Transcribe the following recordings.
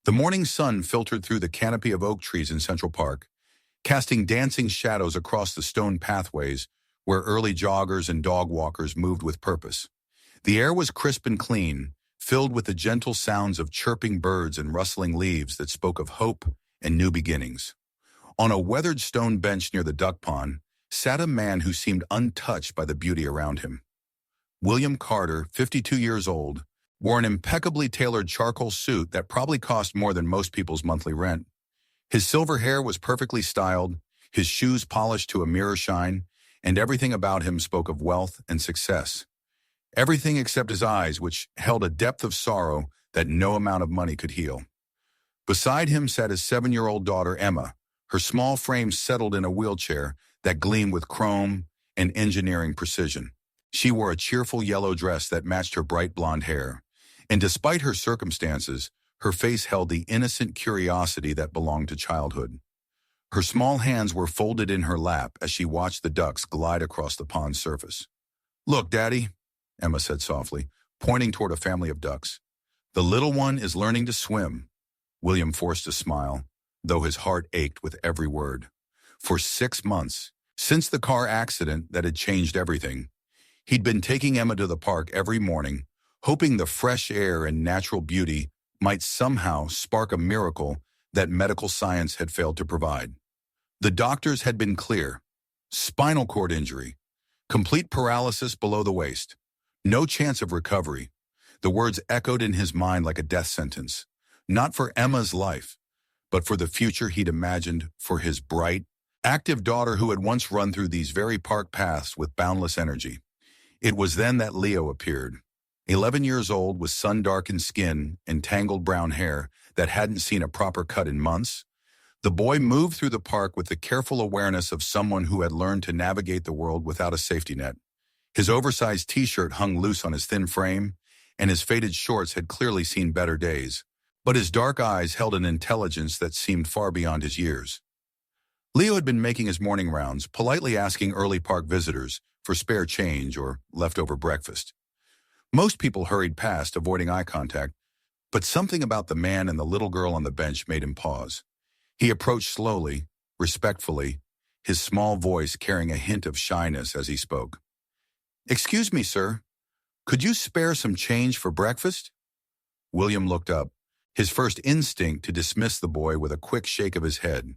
The morning sun filtered through the canopy of oak trees in Central Park, casting dancing shadows across the stone pathways where early joggers and dog walkers moved with purpose. The air was crisp and clean, filled with the gentle sounds of chirping birds and rustling leaves that spoke of hope and new beginnings. On a weathered stone bench near the duck pond sat a man who seemed untouched by the beauty around him. William Carter, 52 years old, wore an impeccably tailored charcoal suit that probably cost more than most people's monthly rent. His silver hair was perfectly styled, his shoes polished to a mirror shine, and everything about him spoke of wealth and success. Everything except his eyes, which held a depth of sorrow that no amount of money could heal. Beside him sat his 7-year-old daughter, Emma, her small frame settled in a wheelchair that gleamed with chrome and engineering precision. She wore a cheerful yellow dress that matched her bright blonde hair, and despite her circumstances, her face held the innocent curiosity that belonged to childhood. Her small hands were folded in her lap as she watched the ducks glide across the pond's surface. "Look, Daddy," Emma said softly, pointing toward a family of ducks. "The little one is learning to swim." William forced a smile, though his heart ached with every word. For 6 months, since the car accident that had changed everything, he'd been taking Emma to the park every morning, hoping the fresh air and natural beauty might somehow spark a miracle that medical science had failed to provide. The doctors had been clear: spinal cord injury, complete paralysis below the waist, no chance of recovery. The words echoed in his mind like a death sentence, not for Emma's life, but for the future he'd imagined for his bright, active daughter who had once run through these very park paths with boundless energy. It was then that Leo appeared. 11 years old, with sun-darkened skin and tangled brown hair that hadn't seen a proper cut in months. The boy moved through the park with the careful awareness of someone who had learned to navigate the world without a safety net. His oversized t-shirt hung loose on his thin frame, and his faded shorts had clearly seen better days. But his dark eyes held an intelligence that seemed far beyond his years. Leo had been making his morning rounds, politely asking early park visitors for spare change or leftover breakfast. Most people hurried past, avoiding eye contact, but something about the man and the little girl on the bench made him pause. He approached slowly, respectfully, his small voice carrying a hint of shyness as he spoke. "Excuse me, sir. Could you spare some change for breakfast?" William looked up, his first instinct to dismiss the boy with a quick shake of his head.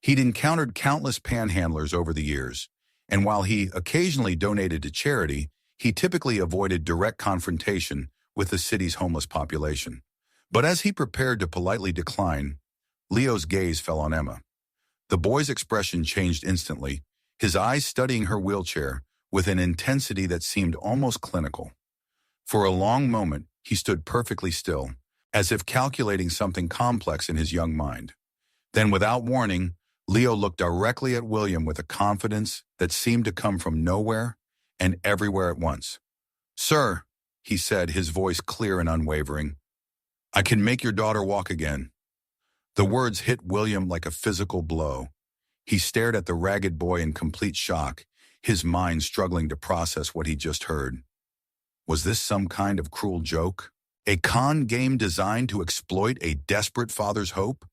He'd encountered countless panhandlers over the years, and while he occasionally donated to charity, he typically avoided direct confrontation with the city's homeless population. But as he prepared to politely decline, Leo's gaze fell on Emma. The boy's expression changed instantly, his eyes studying her wheelchair with an intensity that seemed almost clinical. For a long moment, he stood perfectly still, as if calculating something complex in his young mind. Then, without warning, Leo looked directly at William with a confidence that seemed to come from nowhere and everywhere at once. "Sir," he said, his voice clear and unwavering, "I can make your daughter walk again." The words hit William like a physical blow. He stared at the ragged boy in complete shock, his mind struggling to process what he just heard. Was this some kind of cruel joke? A con game designed to exploit a desperate father's hope?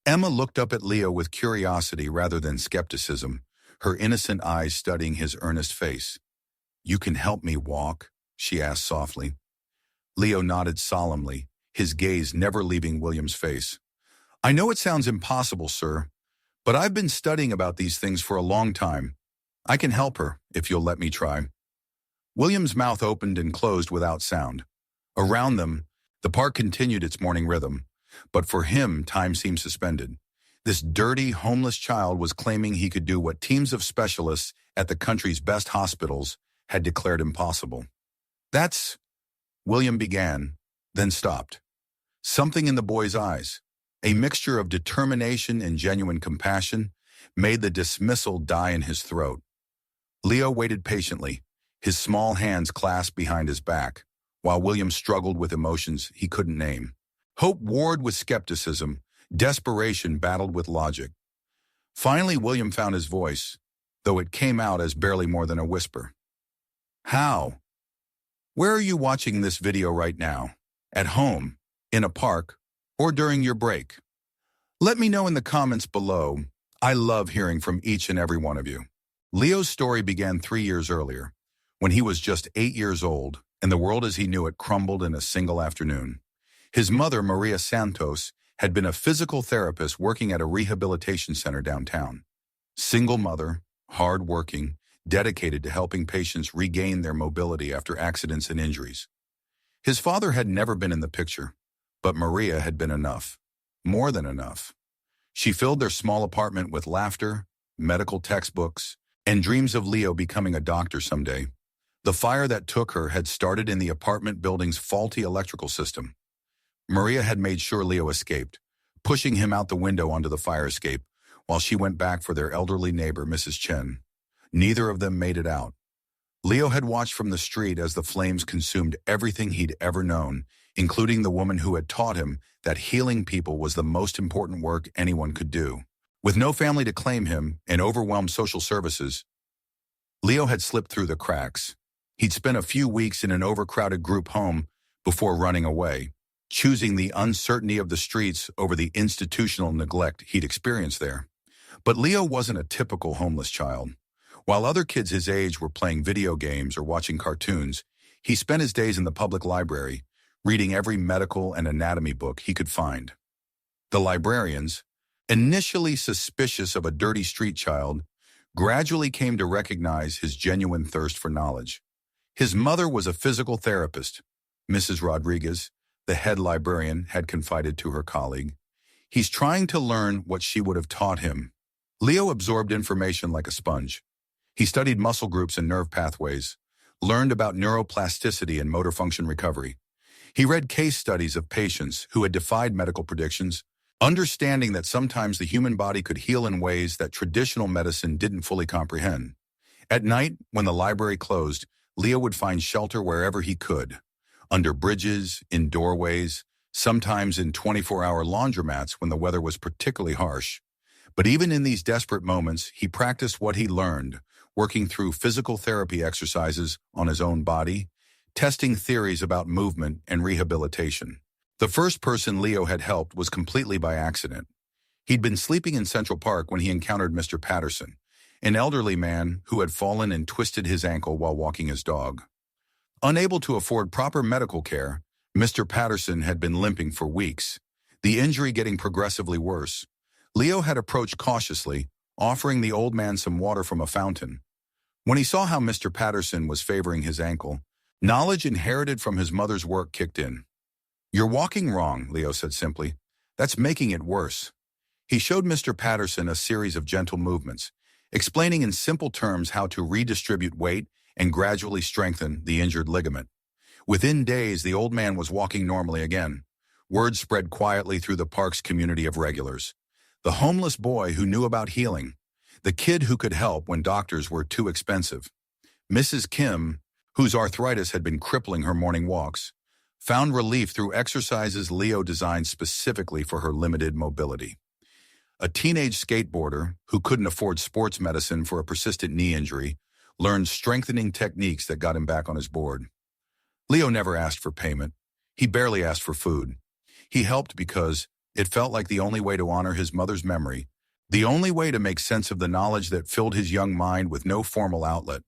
Emma looked up at Leo with curiosity rather than skepticism, her innocent eyes studying his earnest face. "You can help me walk?" she asked softly. Leo nodded solemnly, his gaze never leaving William's face. "I know it sounds impossible, sir, but I've been studying about these things for a long time. I can help her, if you'll let me try." William's mouth opened and closed without sound. Around them, the park continued its morning rhythm, but for him, time seemed suspended. This dirty, homeless child was claiming he could do what teams of specialists at the country's best hospitals had declared impossible. "That's—" William began, then stopped. Something in the boy's eyes, a mixture of determination and genuine compassion, made the dismissal die in his throat. Leo waited patiently, his small hands clasped behind his back, while William struggled with emotions he couldn't name. Hope warred with skepticism, desperation battled with logic. Finally, William found his voice, though it came out as barely more than a whisper. "How? Where are you watching this video right now? At home? In a park? or during your break? Let me know in the comments below. I love hearing from each and every one of you. Leo's story began 3 years earlier, when he was just 8 years old, and the world as he knew it crumbled in a single afternoon. His mother, Maria Santos, had been a physical therapist working at a rehabilitation center downtown. Single mother, hard-working, dedicated to helping patients regain their mobility after accidents and injuries. His father had never been in the picture, but Maria had been enough. More than enough. She filled their small apartment with laughter, medical textbooks, and dreams of Leo becoming a doctor someday. The fire that took her had started in the apartment building's faulty electrical system. Maria had made sure Leo escaped, pushing him out the window onto the fire escape, while she went back for their elderly neighbor, Mrs. Chen. Neither of them made it out. Leo had watched from the street as the flames consumed everything he'd ever known, including the woman who had taught him that healing people was the most important work anyone could do. With no family to claim him and overwhelmed social services, Leo had slipped through the cracks. He'd spent a few weeks in an overcrowded group home before running away, choosing the uncertainty of the streets over the institutional neglect he'd experienced there. But Leo wasn't a typical homeless child. While other kids his age were playing video games or watching cartoons, he spent his days in the public library, reading every medical and anatomy book he could find. The librarians, initially suspicious of a dirty street child, gradually came to recognize his genuine thirst for knowledge. His mother was a physical therapist. Mrs. Rodriguez, the head librarian, had confided to her colleague. He's trying to learn what she would have taught him. Leo absorbed information like a sponge. He studied muscle groups and nerve pathways, learned about neuroplasticity and motor function recovery. He read case studies of patients who had defied medical predictions, understanding that sometimes the human body could heal in ways that traditional medicine didn't fully comprehend. At night, when the library closed, Leo would find shelter wherever he could, under bridges, in doorways, sometimes in 24-hour laundromats when the weather was particularly harsh. But even in these desperate moments, he practiced what he learned, working through physical therapy exercises on his own body, testing theories about movement and rehabilitation. The first person Leo had helped was completely by accident. He'd been sleeping in Central Park when he encountered Mr. Patterson, an elderly man who had fallen and twisted his ankle while walking his dog. Unable to afford proper medical care, Mr. Patterson had been limping for weeks, the injury getting progressively worse. Leo had approached cautiously, offering the old man some water from a fountain. When he saw how Mr. Patterson was favoring his ankle, knowledge inherited from his mother's work kicked in. "You're walking wrong," Leo said simply. "That's making it worse." He showed Mr. Patterson a series of gentle movements, explaining in simple terms how to redistribute weight and gradually strengthen the injured ligament. Within days, the old man was walking normally again. Word spread quietly through the park's community of regulars. The homeless boy who knew about healing. The kid who could help when doctors were too expensive. Mrs. Kim, whose arthritis had been crippling her morning walks, found relief through exercises Leo designed specifically for her limited mobility. A teenage skateboarder who couldn't afford sports medicine for a persistent knee injury learned strengthening techniques that got him back on his board. Leo never asked for payment. He barely asked for food. He helped because it felt like the only way to honor his mother's memory, the only way to make sense of the knowledge that filled his young mind with no formal outlet.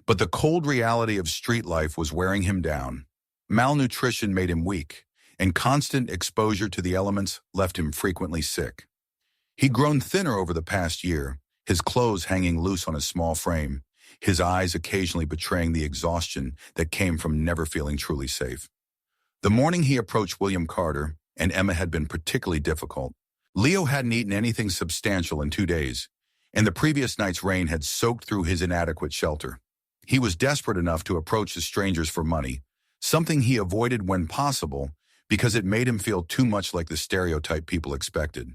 But the cold reality of street life was wearing him down. Malnutrition made him weak, and constant exposure to the elements left him frequently sick. He'd grown thinner over the past year, his clothes hanging loose on his small frame, his eyes occasionally betraying the exhaustion that came from never feeling truly safe. The morning he approached William Carter, and Emma had been particularly difficult. Leo hadn't eaten anything substantial in 2 days, and the previous night's rain had soaked through his inadequate shelter. He was desperate enough to approach the strangers for money, something he avoided when possible because it made him feel too much like the stereotype people expected.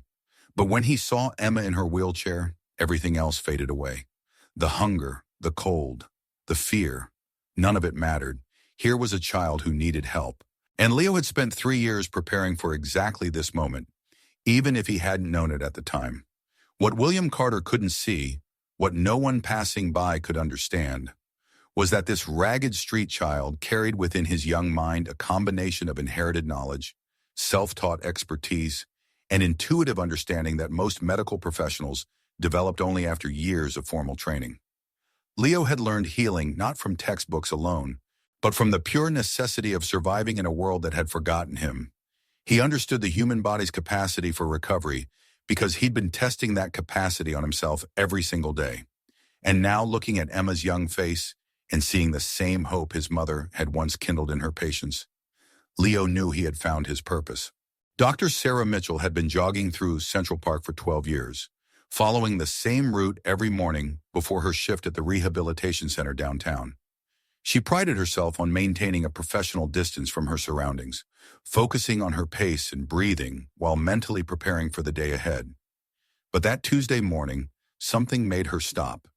But when he saw Emma in her wheelchair, everything else faded away. The hunger, the cold, the fear, none of it mattered. Here was a child who needed help. And Leo had spent 3 years preparing for exactly this moment, even if he hadn't known it at the time. What William Carter couldn't see, what no one passing by could understand, was that this ragged street child carried within his young mind a combination of inherited knowledge, self-taught expertise, and intuitive understanding that most medical professionals developed only after years of formal training. Leo had learned healing not from textbooks alone, but from the pure necessity of surviving in a world that had forgotten him. He understood the human body's capacity for recovery because he'd been testing that capacity on himself every single day. And now, looking at Emma's young face and seeing the same hope his mother had once kindled in her patients, Leo knew he had found his purpose. Dr. Sarah Mitchell had been jogging through Central Park for 12 years, following the same route every morning before her shift at the rehabilitation center downtown. She prided herself on maintaining a professional distance from her surroundings, focusing on her pace and breathing while mentally preparing for the day ahead. But that Tuesday morning, something made her stop.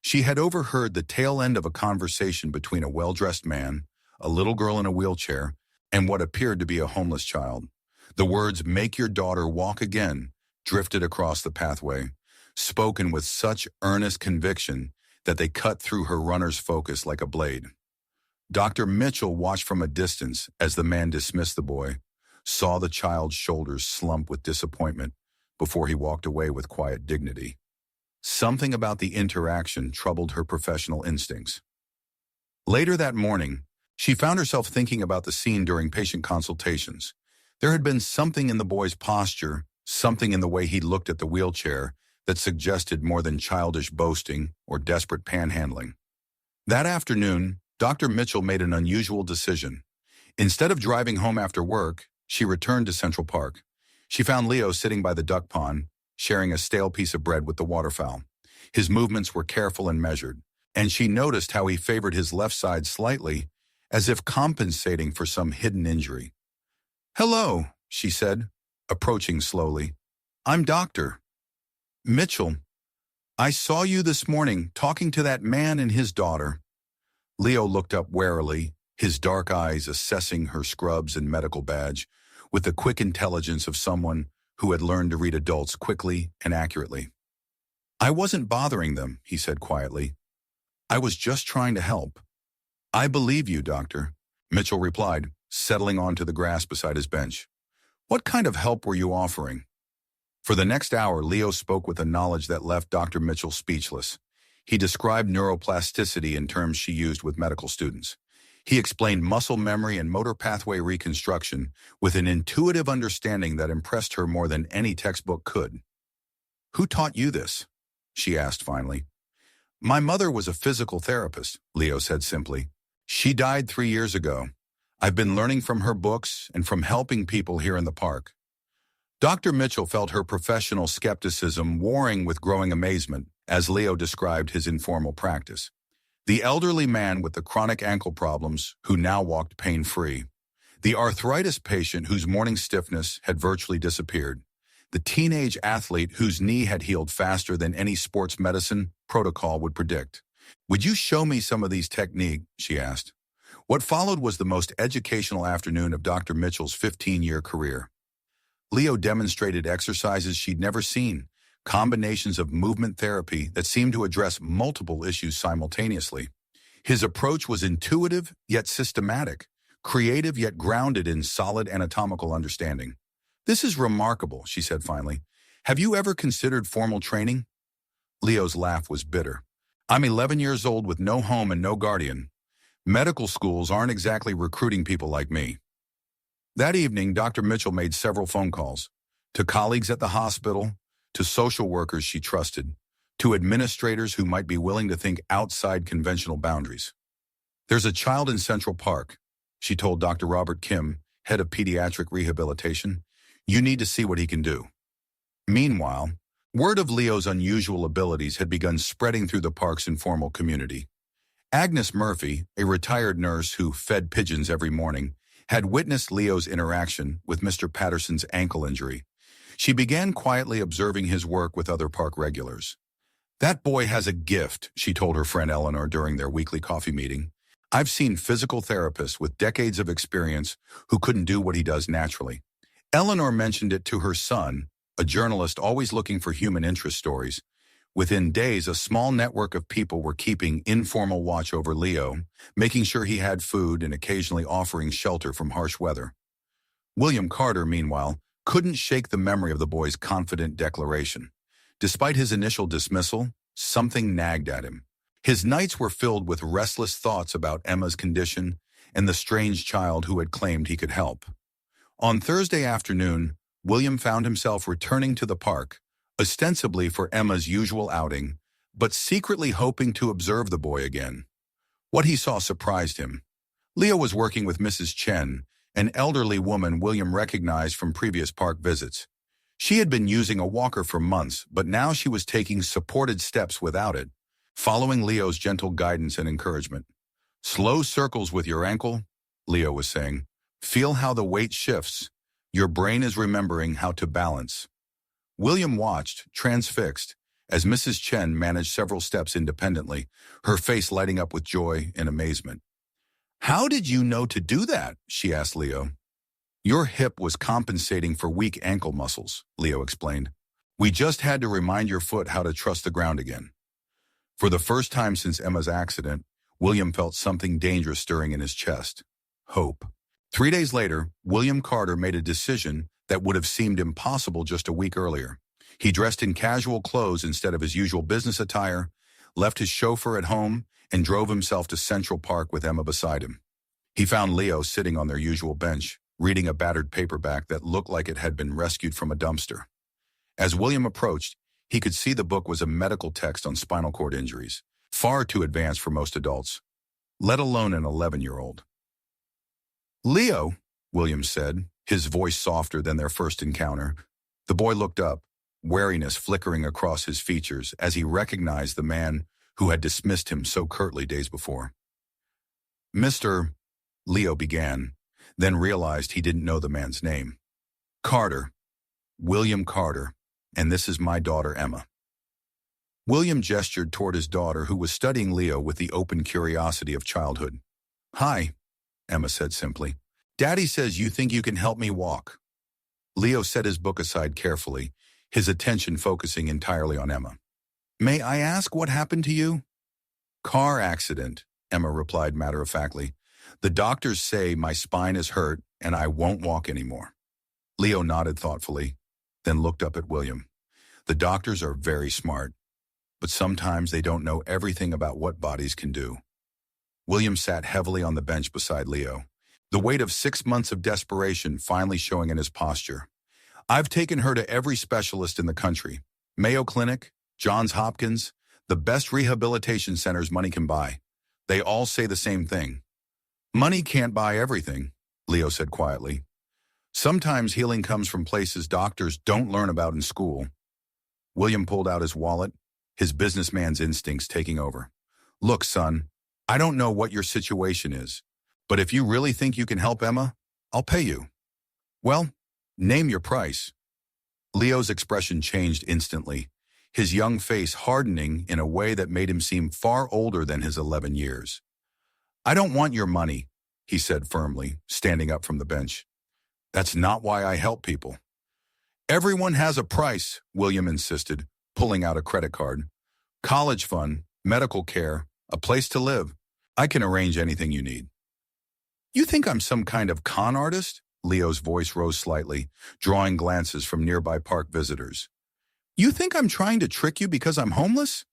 She had overheard the tail end of a conversation between a well-dressed man, a little girl in a wheelchair, and what appeared to be a homeless child. The words, "Make your daughter walk again," drifted across the pathway, spoken with such earnest conviction that they cut through her runner's focus like a blade. Dr. Mitchell watched from a distance as the man dismissed the boy, saw the child's shoulders slump with disappointment before he walked away with quiet dignity. Something about the interaction troubled her professional instincts. Later that morning, she found herself thinking about the scene during patient consultations. There had been something in the boy's posture, something in the way he looked at the wheelchair, that suggested more than childish boasting or desperate panhandling. That afternoon, Dr. Mitchell made an unusual decision. Instead of driving home after work, she returned to Central Park. She found Leo sitting by the duck pond, sharing a stale piece of bread with the waterfowl. His movements were careful and measured, and she noticed how he favored his left side slightly, as if compensating for some hidden injury. "Hello," she said, approaching slowly. "I'm Dr. Mitchell. I saw you this morning talking to that man and his daughter." Leo looked up warily, his dark eyes assessing her scrubs and medical badge, with the quick intelligence of someone who had learned to read adults quickly and accurately. "I wasn't bothering them," he said quietly. "I was just trying to help." "I believe you, Doctor," Mitchell replied, settling onto the grass beside his bench. "What kind of help were you offering?" For the next hour, Leo spoke with a knowledge that left Dr. Mitchell speechless. He described neuroplasticity in terms she used with medical students. He explained muscle memory and motor pathway reconstruction with an intuitive understanding that impressed her more than any textbook could. "Who taught you this?" she asked finally. "My mother was a physical therapist," Leo said simply. "She died 3 years ago. I've been learning from her books and from helping people here in the park." Dr. Mitchell felt her professional skepticism warring with growing amazement as Leo described his informal practice. The elderly man with the chronic ankle problems who now walked pain-free. The arthritis patient whose morning stiffness had virtually disappeared. The teenage athlete whose knee had healed faster than any sports medicine protocol would predict. "Would you show me some of these techniques?" she asked. What followed was the most educational afternoon of Dr. Mitchell's 15-year career. Leo demonstrated exercises she'd never seen, combinations of movement therapy that seemed to address multiple issues simultaneously. His approach was intuitive yet systematic, creative yet grounded in solid anatomical understanding. "This is remarkable," she said finally. "Have you ever considered formal training?" Leo's laugh was bitter. "I'm 11 years old with no home and no guardian. Medical schools aren't exactly recruiting people like me." That evening, Dr. Mitchell made several phone calls, to colleagues at the hospital, to social workers she trusted, to administrators who might be willing to think outside conventional boundaries. "There's a child in Central Park," she told Dr. Robert Kim, head of pediatric rehabilitation. "You need to see what he can do." Meanwhile, word of Leo's unusual abilities had begun spreading through the park's informal community. Agnes Murphy, a retired nurse who fed pigeons every morning, had witnessed Leo's interaction with Mr. Patterson's ankle injury. She began quietly observing his work with other park regulars. "That boy has a gift," she told her friend Eleanor during their weekly coffee meeting. "I've seen physical therapists with decades of experience who couldn't do what he does naturally." Eleanor mentioned it to her son, a journalist always looking for human interest stories. Within days, a small network of people were keeping informal watch over Leo, making sure he had food and occasionally offering shelter from harsh weather. William Carter, meanwhile, couldn't shake the memory of the boy's confident declaration. Despite his initial dismissal, something nagged at him. His nights were filled with restless thoughts about Emma's condition and the strange child who had claimed he could help. On Thursday afternoon, William found himself returning to the park, ostensibly for Emma's usual outing, but secretly hoping to observe the boy again. What he saw surprised him. Leo was working with Mrs. Chen, an elderly woman William recognized from previous park visits. She had been using a walker for months, but now she was taking supported steps without it, following Leo's gentle guidance and encouragement. "Slow circles with your ankle," Leo was saying. "Feel how the weight shifts. Your brain is remembering how to balance." William watched, transfixed, as Mrs. Chen managed several steps independently, her face lighting up with joy and amazement. "How did you know to do that?" she asked Leo. "Your hip was compensating for weak ankle muscles," Leo explained. "We just had to remind your foot how to trust the ground again." For the first time since Emma's accident, William felt something dangerous stirring in his chest. Hope. 3 days later, William Carter made a decision that would have seemed impossible just a week earlier. He dressed in casual clothes instead of his usual business attire, left his chauffeur at home, and drove himself to Central Park with Emma beside him. He found Leo sitting on their usual bench, reading a battered paperback that looked like it had been rescued from a dumpster. As William approached, he could see the book was a medical text on spinal cord injuries, far too advanced for most adults, let alone an 11-year-old. "Leo," William said, his voice softer than their first encounter. The boy looked up, wariness flickering across his features as he recognized the man who had dismissed him so curtly days before. "Mr. Leo began, then realized he didn't know the man's name. "Carter. William Carter. And this is my daughter, Emma." William gestured toward his daughter, who was studying Leo with the open curiosity of childhood. "Hi," Emma said simply. "Daddy says you think you can help me walk." Leo set his book aside carefully, his attention focusing entirely on Emma. "May I ask what happened to you?" "Car accident," Emma replied matter-of-factly. "The doctors say my spine is hurt and I won't walk anymore." Leo nodded thoughtfully, then looked up at William. "The doctors are very smart, but sometimes they don't know everything about what bodies can do." William sat heavily on the bench beside Leo, the weight of 6 months of desperation finally showing in his posture. "I've taken her to every specialist in the country. Mayo Clinic, Johns Hopkins, the best rehabilitation centers money can buy. They all say the same thing. Money can't buy everything," Leo said quietly. "Sometimes healing comes from places doctors don't learn about in school." William pulled out his wallet, his businessman's instincts taking over. "Look, son, I don't know what your situation is, but if you really think you can help Emma, I'll pay you." "Well, name your price." Leo's expression changed instantly, his young face hardening in a way that made him seem far older than his 11 years. "I don't want your money," he said firmly, standing up from the bench. "That's not why I help people." "Everyone has a price," William insisted, pulling out a credit card. "College fund, medical care, a place to live. I can arrange anything you need." "You think I'm some kind of con artist?" Leo's voice rose slightly, drawing glances from nearby park visitors. "You think I'm trying to trick you because I'm homeless?"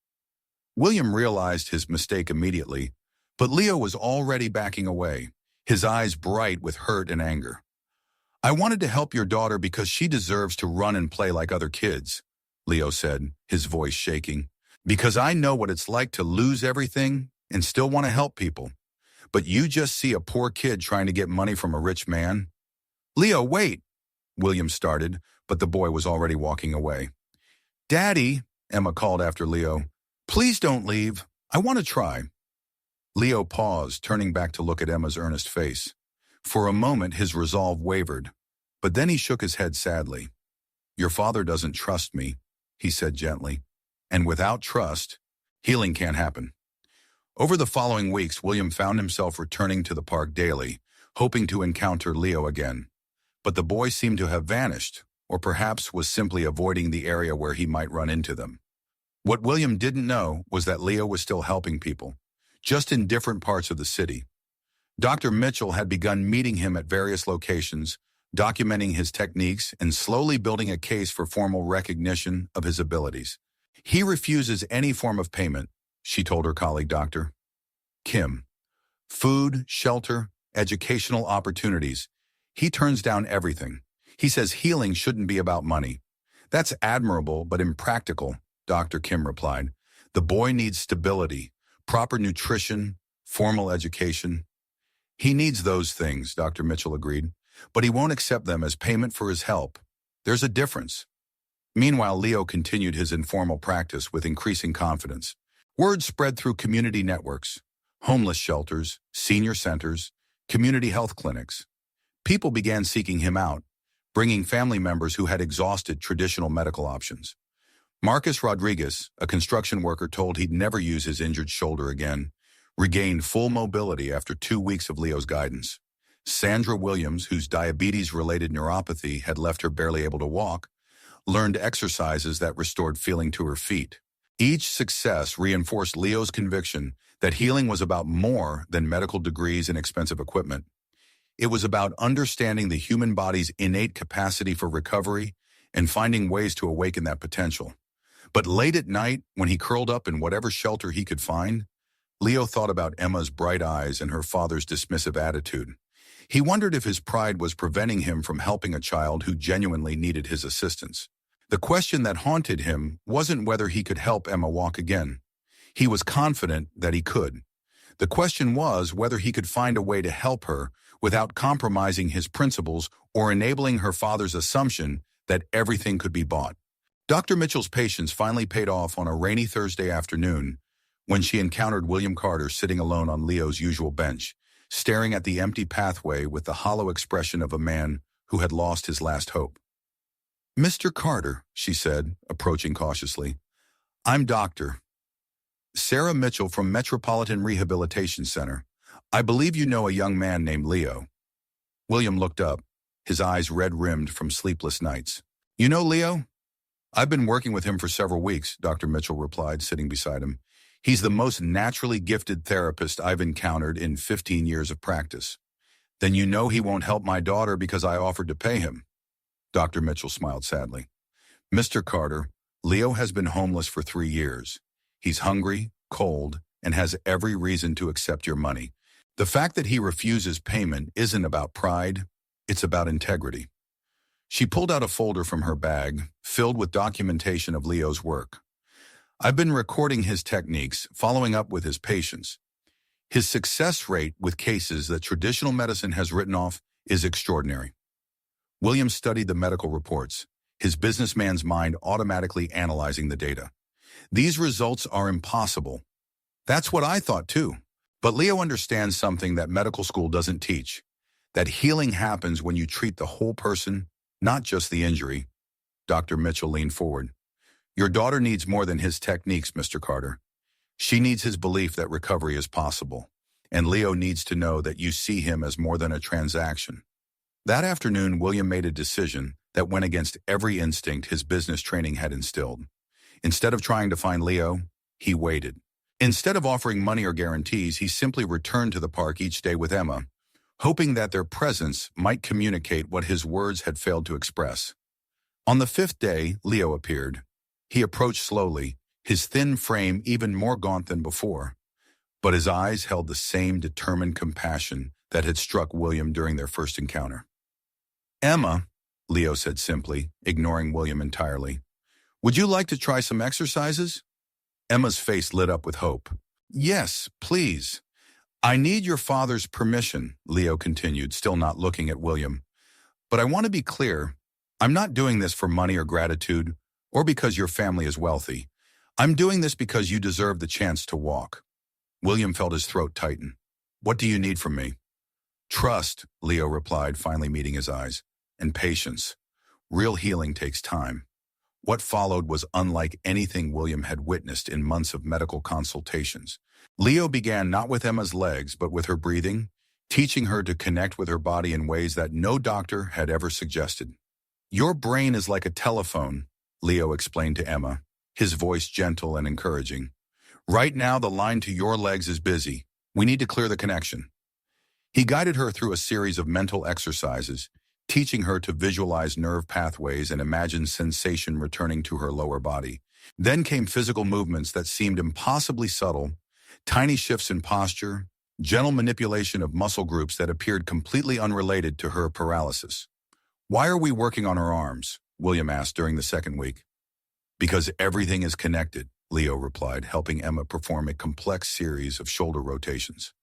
William realized his mistake immediately, but Leo was already backing away, his eyes bright with hurt and anger. "I wanted to help your daughter because she deserves to run and play like other kids," Leo said, his voice shaking. "Because I know what it's like to lose everything and still want to help people. But you just see a poor kid trying to get money from a rich man." "Leo, wait," William started, but the boy was already walking away. "Daddy," Emma called after Leo, "please don't leave. I want to try." Leo paused, turning back to look at Emma's earnest face. For a moment, his resolve wavered, but then he shook his head sadly. "Your father doesn't trust me," he said gently. "And without trust, healing can't happen." Over the following weeks, William found himself returning to the park daily, hoping to encounter Leo again. But the boy seemed to have vanished, or perhaps was simply avoiding the area where he might run into them. What William didn't know was that Leo was still helping people, just in different parts of the city. Dr. Mitchell had begun meeting him at various locations, documenting his techniques and slowly building a case for formal recognition of his abilities. He refuses any form of payment, she told her colleague Dr. Kim. Food, shelter, educational opportunities. He turns down everything. He says healing shouldn't be about money. That's admirable but impractical, Dr. Kim replied. The boy needs stability, proper nutrition, formal education. He needs those things, Dr. Mitchell agreed, but he won't accept them as payment for his help. There's a difference. Meanwhile, Leo continued his informal practice with increasing confidence. Word spread through community networks, homeless shelters, senior centers, community health clinics. People began seeking him out, bringing family members who had exhausted traditional medical options. Marcus Rodriguez, a construction worker told he'd never use his injured shoulder again, regained full mobility after 2 weeks of Leo's guidance. Sandra Williams, whose diabetes-related neuropathy had left her barely able to walk, learned exercises that restored feeling to her feet. Each success reinforced Leo's conviction that healing was about more than medical degrees and expensive equipment. It was about understanding the human body's innate capacity for recovery and finding ways to awaken that potential. But late at night, when he curled up in whatever shelter he could find, Leo thought about Emma's bright eyes and her father's dismissive attitude. He wondered if his pride was preventing him from helping a child who genuinely needed his assistance. The question that haunted him wasn't whether he could help Emma walk again. He was confident that he could. The question was whether he could find a way to help her without compromising his principles or enabling her father's assumption that everything could be bought. Dr. Mitchell's patience finally paid off on a rainy Thursday afternoon when she encountered William Carter sitting alone on Leo's usual bench, staring at the empty pathway with the hollow expression of a man who had lost his last hope. "Mr. Carter," she said, approaching cautiously, "I'm Dr. Sarah Mitchell from Metropolitan Rehabilitation Center. I believe you know a young man named Leo." William looked up, his eyes red-rimmed from sleepless nights. "You know Leo?" "I've been working with him for several weeks," Dr. Mitchell replied, sitting beside him. "He's the most naturally gifted therapist I've encountered in 15 years of practice." "Then you know he won't help my daughter because I offered to pay him." Dr. Mitchell smiled sadly. "Mr. Carter, Leo has been homeless for 3 years. He's hungry, cold, and has every reason to accept your money. The fact that he refuses payment isn't about pride, it's about integrity." She pulled out a folder from her bag, filled with documentation of Leo's work. "I've been recording his techniques, following up with his patients. His success rate with cases that traditional medicine has written off is extraordinary." William studied the medical reports, his businessman's mind automatically analyzing the data. "These results are impossible." "That's what I thought too. But Leo understands something that medical school doesn't teach, that healing happens when you treat the whole person, not just the injury." Dr. Mitchell leaned forward. "Your daughter needs more than his techniques, Mr. Carter. She needs his belief that recovery is possible, and Leo needs to know that you see him as more than a transaction." That afternoon, William made a decision that went against every instinct his business training had instilled. Instead of trying to find Leo, he waited. Instead of offering money or guarantees, he simply returned to the park each day with Emma, hoping that their presence might communicate what his words had failed to express. On the 5th day, Leo appeared. He approached slowly, his thin frame even more gaunt than before, but his eyes held the same determined compassion that had struck William during their first encounter. "Emma," Leo said simply, ignoring William entirely, "would you like to try some exercises?" Emma's face lit up with hope. "Yes, please." "I need your father's permission," Leo continued, still not looking at William. "But I want to be clear. I'm not doing this for money or gratitude, or because your family is wealthy. I'm doing this because you deserve the chance to walk." William felt his throat tighten. "What do you need from me?" "Trust," Leo replied, finally meeting his eyes, "and patience. Real healing takes time." What followed was unlike anything William had witnessed in months of medical consultations. Leo began not with Emma's legs, but with her breathing, teaching her to connect with her body in ways that no doctor had ever suggested. "Your brain is like a telephone," Leo explained to Emma, his voice gentle and encouraging. "Right now, the line to your legs is busy. We need to clear the connection." He guided her through a series of mental exercises, teaching her to visualize nerve pathways and imagine sensation returning to her lower body. Then came physical movements that seemed impossibly subtle, tiny shifts in posture, gentle manipulation of muscle groups that appeared completely unrelated to her paralysis. "Why are we working on her arms?" William asked during the second week. "Because everything is connected," Leo replied, helping Emma perform a complex series of shoulder rotations.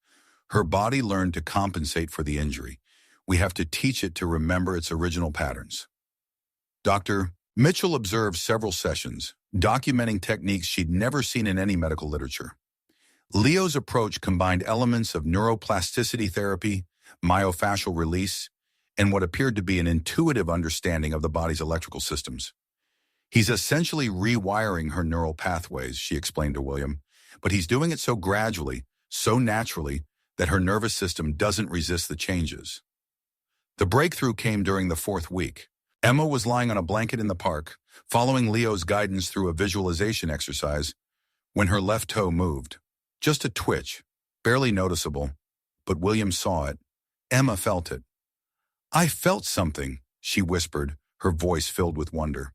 "Her body learned to compensate for the injury. We have to teach it to remember its original patterns." Dr. Mitchell observed several sessions, documenting techniques she'd never seen in any medical literature. Leo's approach combined elements of neuroplasticity therapy, myofascial release, and what appeared to be an intuitive understanding of the body's electrical systems. "He's essentially rewiring her neural pathways," she explained to William, "but he's doing it so gradually, so naturally, that her nervous system doesn't resist the changes." The breakthrough came during the fourth week. Emma was lying on a blanket in the park, following Leo's guidance through a visualization exercise, when her left toe moved. Just a twitch, barely noticeable, but William saw it. Emma felt it. "I felt something," she whispered, her voice filled with wonder.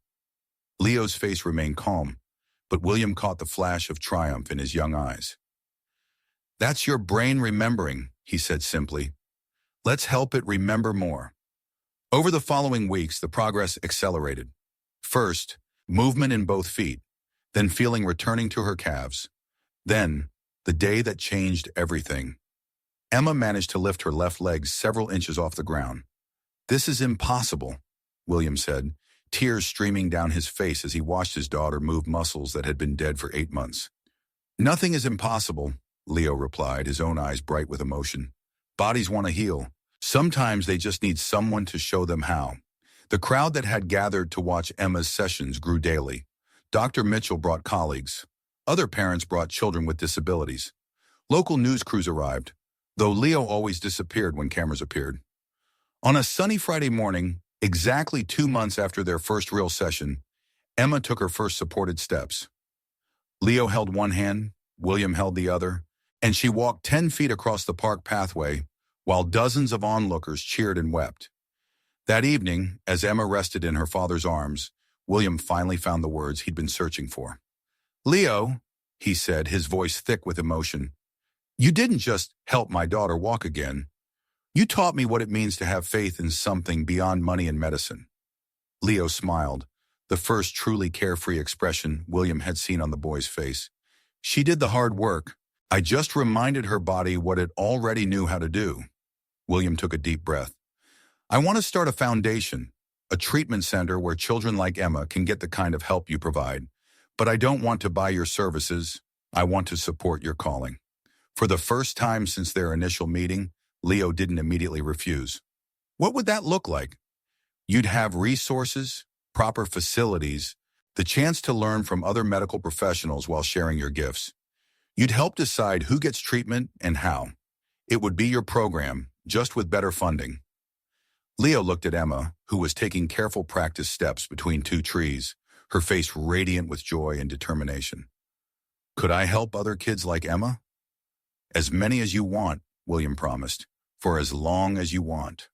Leo's face remained calm, but William caught the flash of triumph in his young eyes. "That's your brain remembering," he said simply. "Let's help it remember more." Over the following weeks, the progress accelerated. First, movement in both feet, then feeling returning to her calves. Then, the day that changed everything. Emma managed to lift her left leg several inches off the ground. "This is impossible," William said, tears streaming down his face as he watched his daughter move muscles that had been dead for 8 months. "Nothing is impossible," Leo replied, his own eyes bright with emotion. "Bodies want to heal. Sometimes they just need someone to show them how." The crowd that had gathered to watch Emma's sessions grew daily. Dr. Mitchell brought colleagues. Other parents brought children with disabilities. Local news crews arrived, though Leo always disappeared when cameras appeared. On a sunny Friday morning, exactly 2 months after their first real session, Emma took her first supported steps. Leo held one hand, William held the other, and she walked 10 feet across the park pathway while dozens of onlookers cheered and wept. That evening, as Emma rested in her father's arms, William finally found the words he'd been searching for. "Leo," he said, his voice thick with emotion, "you didn't just help my daughter walk again. You taught me what it means to have faith in something beyond money and medicine." Leo smiled, the first truly carefree expression William had seen on the boy's face. "She did the hard work. I just reminded her body what it already knew how to do." William took a deep breath. "I want to start a foundation, a treatment center where children like Emma can get the kind of help you provide. But I don't want to buy your services. I want to support your calling." For the first time since their initial meeting, Leo didn't immediately refuse. "What would that look like?" "You'd have resources, proper facilities, the chance to learn from other medical professionals while sharing your gifts. You'd help decide who gets treatment and how. It would be your program, just with better funding." Leo looked at Emma, who was taking careful practice steps between 2 trees, her face radiant with joy and determination. "Could I help other kids like Emma?" "As many as you want," William promised, "for as long as you want."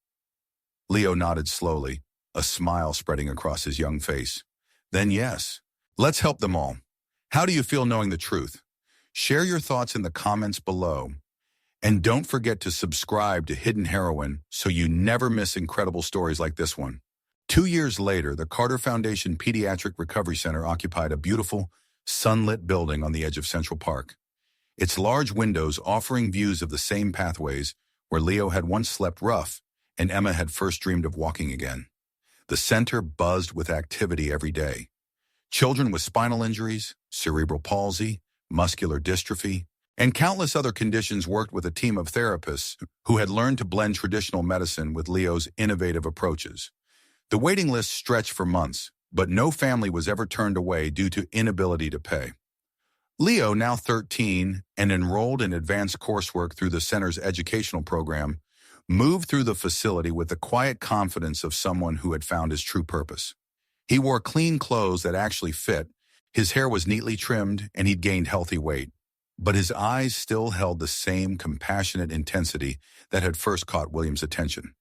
Leo nodded slowly, a smile spreading across his young face. "Then yes, let's help them all. How do you feel knowing the truth? Share your thoughts in the comments below. And don't forget to subscribe to Hidden Heroine so you never miss incredible stories like this one. 2 years later, the Carter Foundation Pediatric Recovery Center occupied a beautiful, sunlit building on the edge of Central Park. Its large windows offering views of the same pathways where Leo had once slept rough and Emma had first dreamed of walking again. The center buzzed with activity every day. Children with spinal injuries, cerebral palsy, muscular dystrophy, and countless other conditions worked with a team of therapists who had learned to blend traditional medicine with Leo's innovative approaches. The waiting list stretched for months, but no family was ever turned away due to inability to pay. Leo, now 13 and enrolled in advanced coursework through the center's educational program, moved through the facility with the quiet confidence of someone who had found his true purpose. He wore clean clothes that actually fit, his hair was neatly trimmed, and he'd gained healthy weight. But his eyes still held the same compassionate intensity that had first caught William's attention.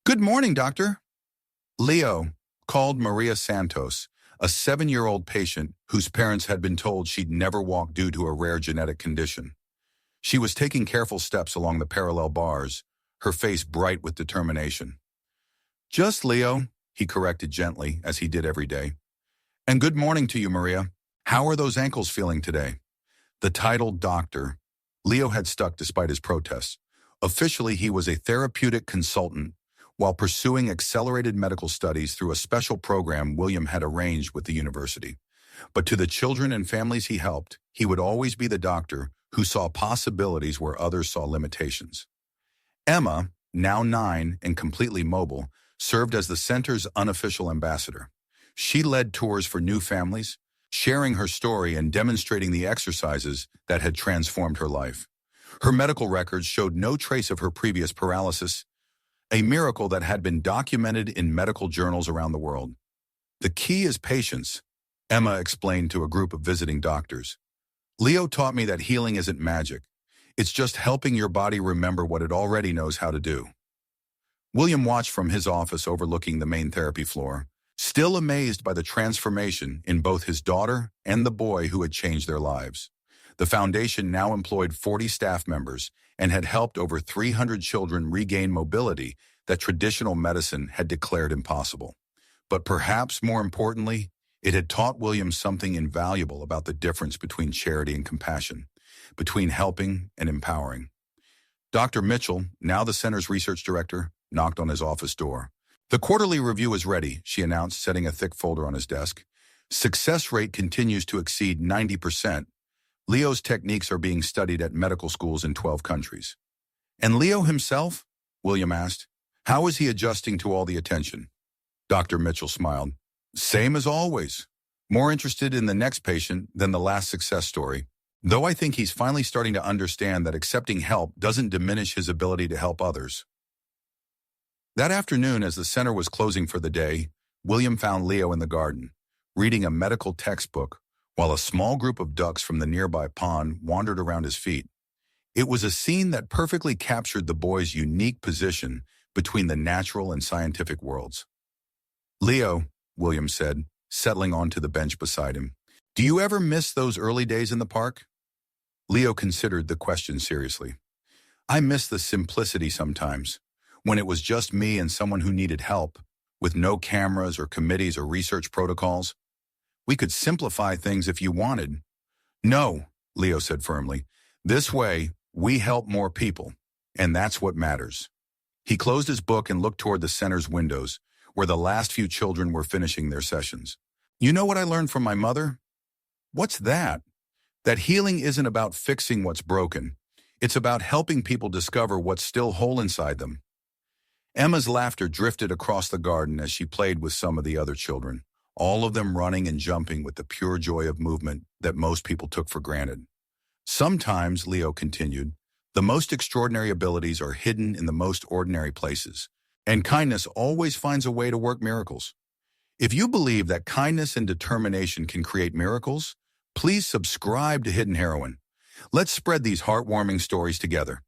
"Good morning, doctor," Leo called Maria Santos, a 7-year-old patient whose parents had been told she'd never walk due to a rare genetic condition. She was taking careful steps along the parallel bars, her face bright with determination. "Just Leo," he corrected gently, as he did every day. "And good morning to you, Maria. How are those ankles feeling today?" The titled doctor, Leo had stuck despite his protests. Officially, he was a therapeutic consultant while pursuing accelerated medical studies through a special program William had arranged with the university. But to the children and families he helped, he would always be the doctor who saw possibilities where others saw limitations. Emma, now 9 and completely mobile, served as the center's unofficial ambassador. She led tours for new families, sharing her story and demonstrating the exercises that had transformed her life. Her medical records showed no trace of her previous paralysis, a miracle that had been documented in medical journals around the world. "The key is patience," Emma explained to a group of visiting doctors. "Leo taught me that healing isn't magic. It's just helping your body remember what it already knows how to do." William watched from his office overlooking the main therapy floor, still amazed by the transformation in both his daughter and the boy who had changed their lives. The foundation now employed 40 staff members and had helped over 300 children regain mobility that traditional medicine had declared impossible. But perhaps more importantly, it had taught William something invaluable about the difference between charity and compassion, between helping and empowering. Dr. Mitchell, now the center's research director, knocked on his office door. "The quarterly review is ready," she announced, setting a thick folder on his desk. "Success rate continues to exceed 90%. Leo's techniques are being studied at medical schools in 12 countries." "And Leo himself?" William asked. "How is he adjusting to all the attention?" Dr. Mitchell smiled. "Same as always. More interested in the next patient than the last success story. Though I think he's finally starting to understand that accepting help doesn't diminish his ability to help others." That afternoon, as the center was closing for the day, William found Leo in the garden, reading a medical textbook, while a small group of ducks from the nearby pond wandered around his feet. It was a scene that perfectly captured the boy's unique position between the natural and scientific worlds. "Leo," William said, settling onto the bench beside him, "do you ever miss those early days in the park?" Leo considered the question seriously. "I miss the simplicity sometimes, when it was just me and someone who needed help, with no cameras or committees or research protocols. We could simplify things if you wanted." "No," Leo said firmly. "This way, we help more people, and that's what matters." He closed his book and looked toward the center's windows, where the last few children were finishing their sessions. "You know what I learned from my mother?" "What's that?" "That healing isn't about fixing what's broken. It's about helping people discover what's still whole inside them." Emma's laughter drifted across the garden as she played with some of the other children, all of them running and jumping with the pure joy of movement that most people took for granted. "Sometimes," Leo continued, "the most extraordinary abilities are hidden in the most ordinary places, and kindness always finds a way to work miracles. If you believe that kindness and determination can create miracles, please subscribe to Hidden Heroine. Let's spread these heartwarming stories together."